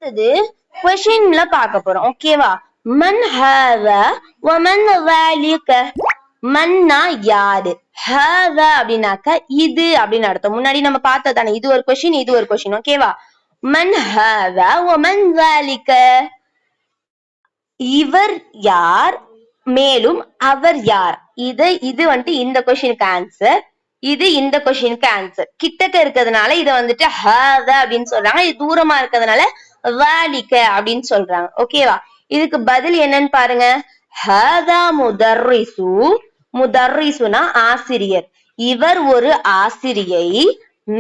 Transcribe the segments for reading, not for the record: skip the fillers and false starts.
அடுத்தது கொஸ்டின்ல பார்க்க போறோம். ஓகேவா? மன் ஹாதா வ மன் ஸாலிக. மன்னா யாரு, ஹாதா அப்படின்னாக்க இது அப்படின்னு அர்த்தம். முன்னாடி நம்ம பார்த்ததானே, இது ஒரு கொஸ்டின், இது ஒரு கொஸ்டின். ஓகேவா? மன் ஹாதா வ மன் ஸாலிக. இவர் யார், மேலும் அவர் யார். இது வந்துட்டு இந்த கொஸ்டினுக்கு ஆன்சர், இது இந்த கொஸ்டினுக்கு ஆன்சர். கிட்டக்க இருக்கிறதுனால இத வந்துட்டு ஹாதா அப்படின்னு சொல்றாங்க, இது தூரமா இருக்கிறதுனால ஸாலிக அப்படின்னு சொல்றாங்க. ஓகேவா? இதுக்கு பதில் என்னன்னு பாருங்க. ஹாதா முதர்ரிசு. முதர்ரிசுனா ஆசிரியர். இவர் ஒரு ஆசிரியை,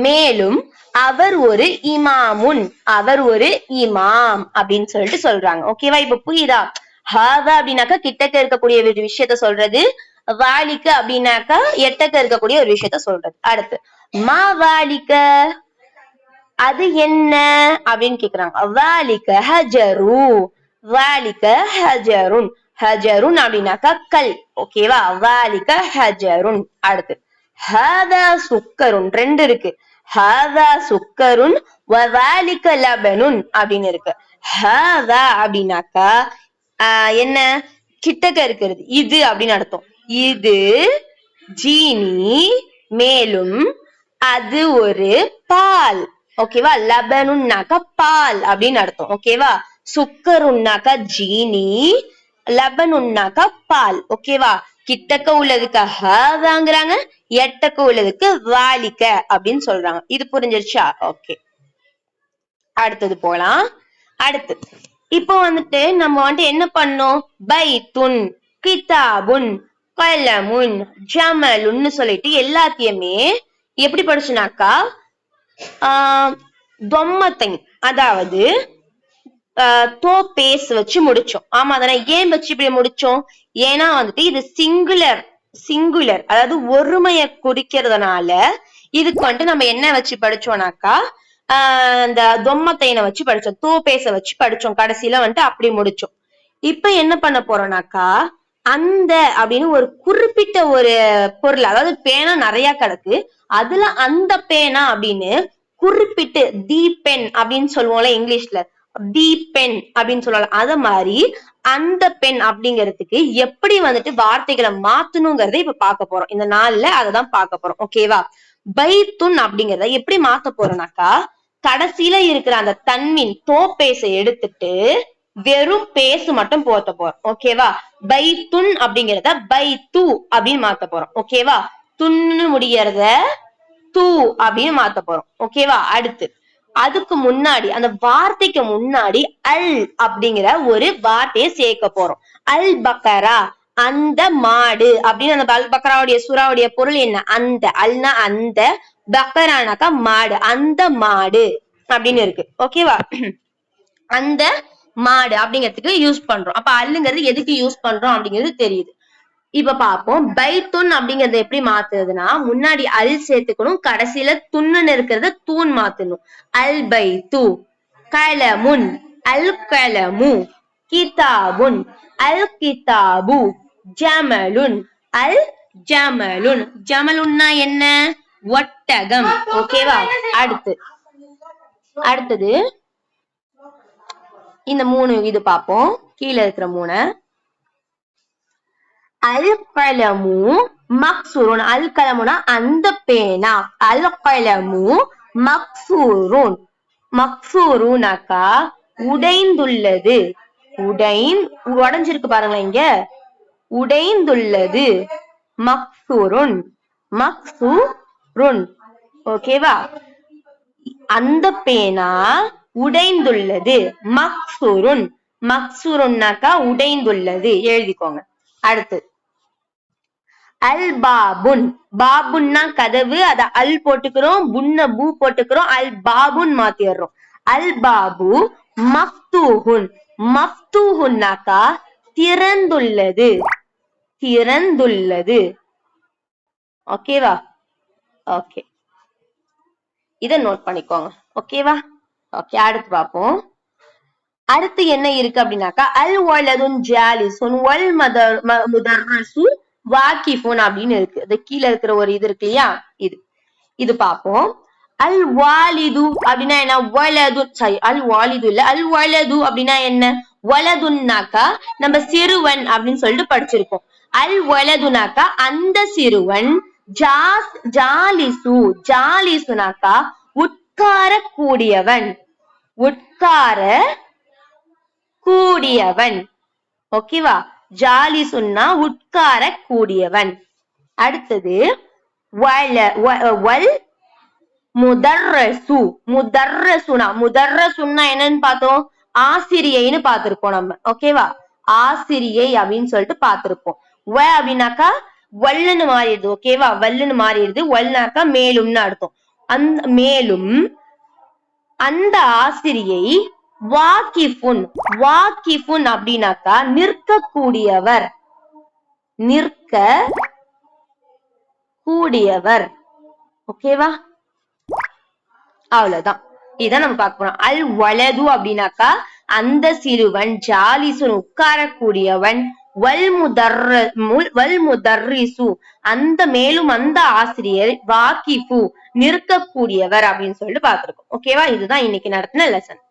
மேலும் அவர் ஒரு இமாமுன், அவர் ஒரு இமாம் அப்படின்னு சொல்லிட்டு சொல்றாங்க. ஓகேவா? இப்ப புரியுதா? ஹாதா அப்படின்னாக்கா கிட்டக்க இருக்கக்கூடிய ஒரு விஷயத்த சொல்றது, வாலிக்க அப்படின்னாக்கா எட்டக்க இருக்கக்கூடிய ஒரு விஷயத்த சொல்றது. அடுத்து மா வாலிக்க, அது என்ன அப்படின்னு கேக்குறாங்க. வாலிக்க ஹஜரு. வாலிக்க ஹஜருன். ஹஜருன் அப்படின்னாக்கா கல். ஓகேவா? வாலிக்க ஹஜருன். அடுத்து ஹாதா சுக்கருன். ரெண்டு இருக்கு. ஹாதா சுக்கருன் வ வாலிக்க லபனுன் அப்படின்னு இருக்கு. ஹாதா அப்படின்னாக்கா என்ன, கிட்டக்க இருக்கிறது, இது அப்படின்னு அர்த்தம். இது ஜீனி, மேலும் அது ஒரு பால். ஓகேவா? லபனுன்னாக்கா பால் அப்படின்னு அர்த்தம். ஓகேவா? சுக்கருன்னாக்கா ஜீனி, லபனுன்னாக்கா பால். ஓகேவா? கிட்டக்க உள்ளதுக்கு ஹாதாங்கிறாங்க, எட்டக்க உள்ளதுக்கு வாலிக்க அப்படின்னு சொல்றாங்க. இது புரிஞ்சிருச்சா? ஓகே, அடுத்தது போலாம். அடுத்து இப்போ வந்துட்டு நம்ம வந்துட்டு என்ன பண்ணோம், பைத்துன், கிதாபுன், கலமுன், ஜமலுன்னு சொல்லிட்டு எல்லாத்தையுமே எப்படி படிச்சுனாக்கா தொம்மத்தை, அதாவது தோ பேஸ் வச்சு முடிச்சோம். ஆமா தானே? ஏன் வச்சு இப்படி முடிச்சோம்? ஏன்னா வந்துட்டு இது சிங்குலர், அதாவது ஒருமையை குறிக்கிறதுனால இதுக்கு வந்துட்டு நம்ம என்ன வச்சு படிச்சோம்னாக்கா இந்த தொம்மத்தைனை வச்சு படிச்சோம், தோ பேச வச்சு படிச்சோம். கடைசியில வந்துட்டு அப்படி முடிச்சோம். இப்ப என்ன பண்ண போறோம்னாக்கா அந்த அப்படின்னு ஒரு குறிப்பிட்ட ஒரு பொருள், அதாவது பேனா நிறைய கிடக்கு, அதுல அந்த பேனா அப்படின்னு குறிப்பிட்டு தி பென் அப்படின்னு சொல்லுவோம்ல இங்கிலீஷ்ல, தி பென் அப்படின்னு சொல்லலாம். அத மாதிரி அந்த பென் அப்படிங்கிறதுக்கு எப்படி வந்துட்டு வார்த்தைகளை மாத்தணுங்கிறத இப்ப பார்க்க போறோம். இந்த நாள்ல அததான் பார்க்க போறோம். ஓகேவா? பைத்துன் அப்படிங்கறத எப்படி மாத்த போறோம்னாக்கா கடைசியில இருக்கிற அந்த தன்மின் தோ பேச எடுத்துட்டு வெறும் பேசு மட்டும் போத்த போறோம். ஓகேவா? பைத்துன் அப்படிங்கறத பைத்து அப்படின்னு மாத்த போறோம். ஓகேவா? துன்னு முடியறத தூ அப்படின்னு மாத்த போறோம். ஓகேவா? அடுத்து அதுக்கு முன்னாடி, அந்த வார்த்தைக்கு முன்னாடி அல் அப்படிங்கிற ஒரு வார்த்தையை சேர்க்க போறோம். அல் பக்கரா, அந்த மாடு அப்படின்னு. அந்த அல் பக்கராவுடைய சூறாவுடைய பொருள் என்ன? அந்த. அல்னா அந்த, பக்கரானாக்கா மாடு, அந்த மாடு அப்படின்னு இருக்கு. ஓகேவா? அந்த மாடு அப்படிங்கிறதுக்கு யூஸ் பண்றோம். அப்ப அல்லுங்கிறது எதுக்கு யூஸ் பண்றோம் அப்படிங்கிறது தெரியுது. இப்ப பாப்போம். பைத்துன் அப்படிங்கறத எப்படி மாத்துறதுன்னா, முன்னாடி அல் சேர்த்துக்கணும், கடைசியில துன்னு இருக்கிறத தூண் மாத்தணும். அல் பைத்து, கலமுன், அல் கலமு, கிதாபுன், அல் கிதாபு, ஜமலுன், அல் ஜமலுன். ஜமலுன்னா என்ன? ஒட்டகம். ஓகேவா? அடுத்தது இந்த மூணு இது பாப்போம். கீழே இருக்கிற மூணு. அல் கலமு மக்சூருன். அல் கலமுனா அந்த பேனா. அல் கலமு மக்சூருன். மக்சூருனாக்கா உடைந்துள்ளது. உடைஞ்சிருக்கு பாருங்களேன் இங்க, உடைந்துள்ளது. மக்சூருன், மக்சூருன். ஓகேவா? அந்த பேனா உடைந்துள்ளது. மக்சூருன். மக்சூருன்னாக்கா உடைந்துள்ளது. எழுதிக்கோங்க. அடுத்து அல் பாபுன். பாபுன்னா கதவு, அத அல் போட்டுக்கிறோம், புன்ன பூ போட்டுக்கிறோம், அல் பாபுன் மாத்திடுறோம். அல் பாபு மஃப்தூஹுன். மஃப்தூஹுன்னாக்கா திறந்துள்ளது. திறந்துள்ளது. ஓகேவா? ஓகே, இத நோட் பண்ணிக்கோங்க. ஓகேவா? ஓகே, அடுத்து பார்ப்போம். அடுத்து என்ன இருக்கு அப்படின்னாக்கா அல் வலதுன் ஜாலிசுன் வல் முதர்ரிசு வாக்கிஃபுன் அப்படின்னு இருக்கு. அது கீழே இருக்கிற ஒரு இது இருக்கு இல்லையா, இது பார்ப்போம். அல் வாலிது அப்படின்னா என்ன? வலது. சாரி, அல் வாலிது இல்ல, அல் வலது அப்படின்னா என்ன? வலதுன்னாக்கா நம்ம சிறுவன் அப்படின்னு சொல்லிட்டு படிச்சிருக்கோம். அல் வலதுனாக்கா அந்த சிறுவன். ஜாலிசு, ஜாலிசுனாக்கா உட்கார கூடியவன், உட்கார கூடியவன். ஓகேவா? ஜாலிசுன்னா உட்கார கூடியவன். அடுத்தது வல் முதர்ரசு. முதர்ரசுன்னா என்னன்னு பார்த்தோம்? ஆசிரியைன்னு பார்த்திருப்போம் நம்ம. ஓகேவா? ஆசிரியை அப்படின்னு சொல்லிட்டு பார்த்திருப்போம். அப்படின்னாக்கா வல்லுன்னு மாறிடுது. ஓகேவா? வல்லுன்னு மாறிடுது. வல்னாக்கா மேலும்னு அர்த்தம். அந்த மேலும் அந்த ஆசிரியை வாக்கிஃபுன். வாக்கிஃபுன் அப்படின்னாக்கா நிற்கக்கூடியவர், நிற்க கூடியவர். ஓகேவா? அவ்வளவுதான். இதான் நம்ம பார்க்க போறோம். அல் வலது அப்படின்னாக்கா அந்த சிறுவன். ஜாலிசுன் உட்காரக்கூடியவன். வல் முதர்ரிசு அந்த மேலும் அந்த ஆசிரியர். வாக்கிஃபு நிற்கக்கூடியவர் அப்படின்னு சொல்லிட்டு பார்த்திருக்கோம். ஓகேவா? இதுதான் இன்னைக்கு நடத்தின லெசன்.